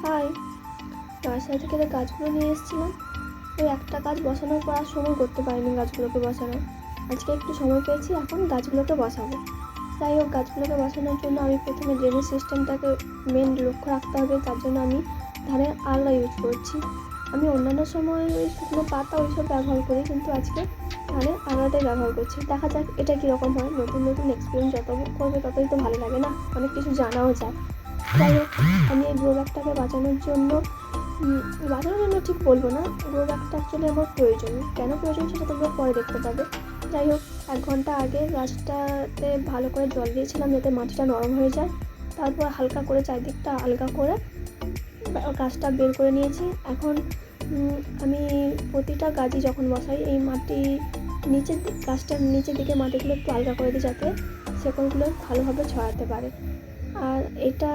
High, nursery থেকে যে গাছগুলো নিয়ে এসেছিলাম, ওই একটা গাছ বসানোর পর আর সময় করতে পারিনি গাছগুলোকে বসানো। আজকে একটু সময় পেয়েছি, এখন গাছগুলোকে বসাবো। যাই হোক, গাছগুলোকে বসানোর জন্য আমি প্রথমে ড্রেনেজ সিস্টেমটাকে মেন লক্ষ্য রাখতে হবে। তার জন্য আমি ধানের আলগা ইউজ করছি। আমি অন্যান্য সময় ওই শুকনো পাতা ওইসব ব্যবহার করি, কিন্তু আজকে ধানের আলগাটাই ব্যবহার করছি। দেখা যাক এটা কীরকম হয়। নতুন নতুন এক্সপিরিয়েন্স যত করবে ততই তো ভালো লাগে না, অনেক কিছু জানাও যায়। যাই হোক, আমি এই গ্রো ব্যাগটাকে বাঁচানোর জন্য ঠিক বলবো না, গ্রো ব্যাগটা অ্যাকচুয়ালি আমার প্রয়োজন। কেন প্রয়োজন সেটা তোমরা পরে দেখতে পাবে। যাই হোক, 1 ঘন্টা আগে গাছটাতে ভালো করে জল দিয়েছিলাম যাতে মাটিটা নরম হয়ে যায়। তারপর হালকা করে চারিদিকটা আলগা করে গাছটা বের করে নিয়েছি। এখন আমি প্রতিটা গাছই যখন বসাই এই মাটি গাছটার নিচের দিকে মাটিগুলো একটু আলগা করে দিই, যাতে শেকড়গুলো ভালোভাবে ছড়াতে পারে। আর এটা